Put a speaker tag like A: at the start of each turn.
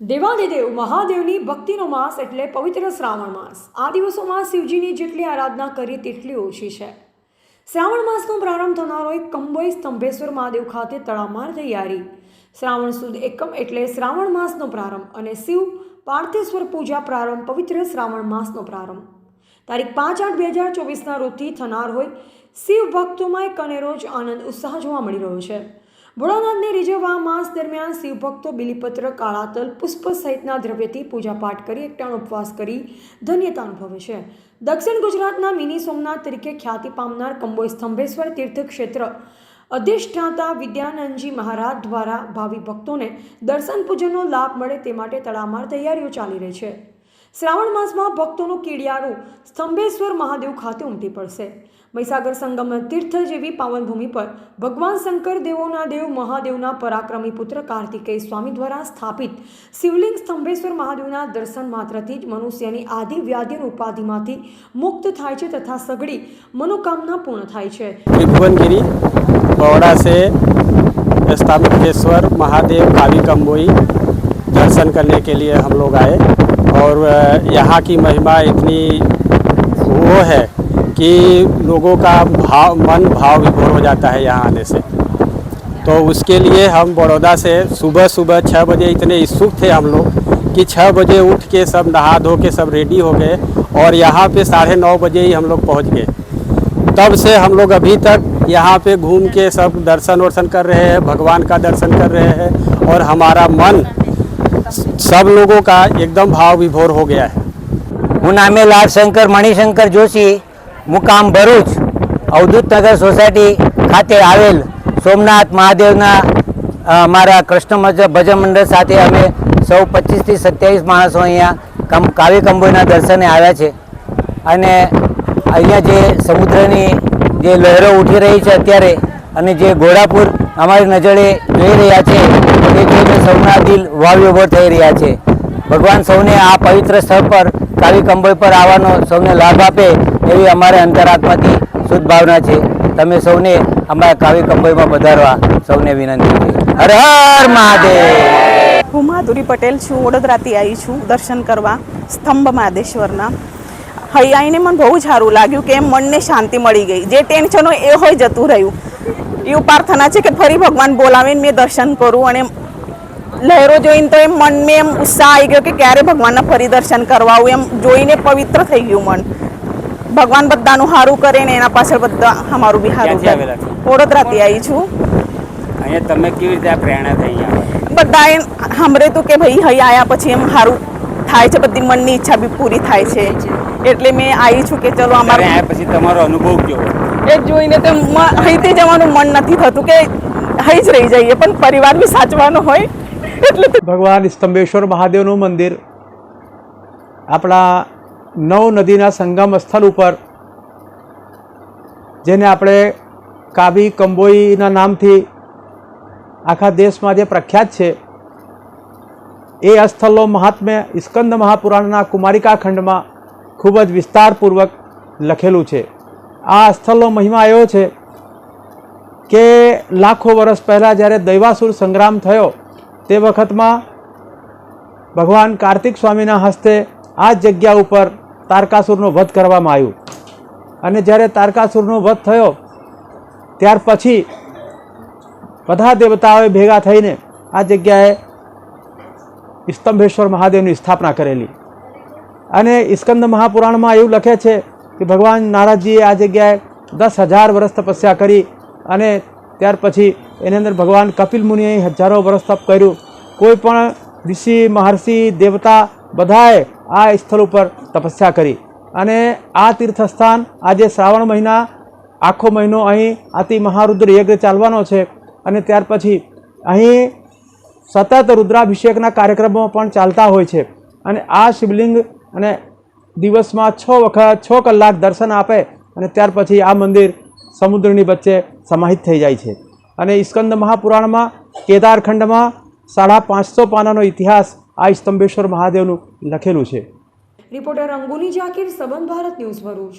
A: દેવાધિદેવ મહાદેવની ભક્તિનો માસ એટલે પવિત્ર શ્રાવણ માસ। આ દિવસોમાં શિવજીની જેટલી આરાધના કરીએ તેટલી ઓછી છે। શ્રાવણ માસનો પ્રારંભ થનારો એક કંબોઈ સ્તંભેશ્વર મહાદેવ ખાતે તડામાર તૈયારી। શ્રાવણ સુદ એકમ એટલે શ્રાવણ માસનો પ્રારંભ અને શિવ પાર્થેશ્વર પૂજા પ્રારંભ પવિત્ર શ્રાવણ માસનો પ્રારંભ તારીખ 5/8/2024ના રોજથી થનાર હોય શિવ ભક્તોમાં એક અનેરો જ આનંદ ઉત્સાહ જોવા મળી રહ્યો છે। ભોળાનાથને રીઝવવા માસ દરમિયાન શિવ ભક્તો બિલીપત્ર, કાળા તલ, પુષ્પ સહિતના દ્રવ્યથી પૂજાપાઠ કરી એકટાણો ઉપવાસ કરી ધન્યતા અનુભવે છે। દક્ષિણ ગુજરાતના મિની સોમનાથ તરીકે ખ્યાતિ પામનાર કંબોઈ સ્તંભેશ્વર તીર્થક્ષેત્ર અધિષ્ઠાતા વિદ્યાનંદજી મહારાજ દ્વારા ભાવિ ભક્તોને દર્શન પૂજનનો લાભ મળે તે માટે તડામાર તૈયારીઓ ચાલી રહી છે। શ્રાવણ માસમાં ભક્તોનું કીડિયારું સ્તંભેશ્વર મહાદેવ ખાતે ઉમટી પડશે। મહીસાગર સંગમ તીર્થ જેવી પાવનભૂમિ પર ભગવાન શંકર દેવોના દેવ મહાદેવના પરાક્રમી પુત્ર કાર્તિકેય સ્વામી દ્વારા સ્થાપિત શિવલિંગ સ્તંભેશ્વર મહાદેવના દર્શન માત્રથી જ મનુષ્યની આદિ વ્યાધિ ઉપાધિમાંથી મુક્ત થાય છે તથા સઘળી मनोकामना पूर्ण થાય છે।
B: त्रिभुवनगिरी बड़ौदा से स्तंभेश्वर महादेव कावी कंबोई दर्शन करने के लिए हम लोग आए और यहाँ की महिमा इतनी वो है कि लोगों का मन भाव विभोर हो जाता है यहाँ आने से। तो उसके लिए हम बड़ौदा से सुबह 6 बजे इतने इच्छुक थे हम लोग कि 6 बजे उठ के सब नहा धो के सब रेडी हो गए और यहाँ पे 9:30 बजे ही हम लोग पहुँच गए। तब से हम लोग अभी तक यहाँ पे घूम के सब दर्शन वर्शन कर रहे हैं, भगवान का दर्शन कर रहे हैं और हमारा मन सब लोगों का एकदम भाव विभोर हो गया है।
C: હું નામે લાલશંકર મણિશંકર જોશી, મુકામ ભરૂચ, અવધૂત નગર સોસાયટી ખાતે આવેલ સોમનાથ મહાદેવના અમારા કૃષ્ણ ભજન મંડળ સાથે અમે સૌ 25 થી 27 માણસો અહીંયા કાવી કંબોઈના દર્શને આવ્યા છે અને અહીંયા જે સમુદ્રની જે લહેરો ઉઠી રહી છે અત્યારે અને જે ઘોડાપુર અમારી નજરે જોઈ રહ્યા છે તે જોઈને સૌના દિલ વાવ્યોભર થઈ રહ્યા છે। ભગવાન સૌને આ પવિત્ર સ્થળ પર કાવી કંબોઈ પર આવવાનો સૌને લાભ આપે એવી અમારે અંતરાત્માથી શુદ્ધ ભાવના છે। તમે સૌને અમારા કાવી કંબોઈમાં પધારવા સૌને વિનંતી છે। હર હર મહાદેવ।
D: હું માધુરી પટેલ છું, વડોદરાથી આવી છું દર્શન કરવા સ્તંભ મહાદેશ્વરના। અહીં આવીને મને બહુ સારું લાગ્યું કે મનને શાંતિ મળી ગઈ। જે ટેન્શન હોય એ હોય જતું રહ્યું। એવું પ્રાર્થના છે કે ફરી ભગવાન બોલાવીને મેં દર્શન કરું અને લહેરો જોઈને તો એમ મનમાં એમ ઉત્સાહ આવી ગયો કે ક્યારે ભગવાનના ફરી દર્શન કરવા આવું એમ જોઈને પવિત્ર થઈ ગયું મન। ભગવાન બધાનું સારું કરે ને એના પાછળ બધા અમારું બી સારું કરે। વડોદરાથી આવી છું।
C: અહીંયા તમે કેવી રીતે આ પ્રેરણા થઈ અહીંયા
D: બધા એમ સાંભળ્યું કે ભાઈ અહીં આવ્યા પછી એમ સારું થાય છે, બધી મનની ઈચ્છા બી પૂરી થાય છે એટલે મેં આવી છું કે ચલો અમારે
C: આવ્યા પછી તમારો અનુભવ કેવો?
D: એ જોઈને તો અહીંથી જવાનું મન નથી થતું કે અહીં જ રહી જઈએ, પણ પરિવાર બી સાચવાનો હોય એટલે
E: ભગવાન સ્તંભેશ્વર મહાદેવનું મંદિર આપણા નવ નદીના સંગમ સ્થળ ઉપર, જેને આપણે કાવી કંબોઈના નામથી આખા દેશમાં જે પ્રખ્યાત છે, એ સ્થળનો મહાત્મ્ય સ્કંદ મહાપુરાણના કુમારિકા ખંડમાં ખૂબ જ વિસ્તારપૂર્વક લખેલું છે। આ સ્થળનો મહિમા એવો છે કે લાખો વર્ષ પહેલાં જ્યારે દૈવાસુર સંગ્રામ થયો તે વખતમાં ભગવાન કાર્તિક સ્વામીના હસ્તે આ જગ્યા ઉપર તારકાસુરનો વધ કરવામાં આવ્યું અને જ્યારે તારકાસુરનો વધ થયો ત્યાર પછી બધા દેવતાઓએ ભેગા થઈને આ જગ્યાએ સ્તંભેશ્વર મહાદેવની સ્થાપના કરેલી અને સ્કંદ મહાપુરાણમાં એવું લખે છે કે ભગવાન નારદજીએ આ જગ્યાએ 10,000 વર્ષ તપસ્યા કરી અને ત્યાર પછી એની અંદર ભગવાન કપિલ મુનિએ હજારો વર્ષ તપ કર્યું। કોઈ પણ ઋષિ, મહર્ષિ, દેવતા બધાએ આ સ્થળ ઉપર તપસ્યા કરી અને આ તીર્થસ્થાન આજે શ્રાવણ મહિના આખો મહિનો અહીં અતિ મહારુદ્ર યજ્ઞ ચાલવાનો છે અને ત્યાર પછી અહીં સતત રુદ્રાભિષેકના કાર્યક્રમો પણ ચાલતા હોય છે અને આ શિવલિંગ અને દિવસમાં 6 કલાક દર્શન આપે અને ત્યાર પછી આ મંદિર સમુદ્રની વચ્ચે સમાહિત થઈ જાય છે અને સ્કંદ મહાપુરાણમાં કેદારખંડમાં 550 પાનાનો ઇતિહાસ આ સ્તંભેશ્વર મહાદેવનું લખેલું છે।
A: રિપોર્ટર અંગુની જાકીર, સંબંધ ભારત ન્યૂઝ ભરૂચ।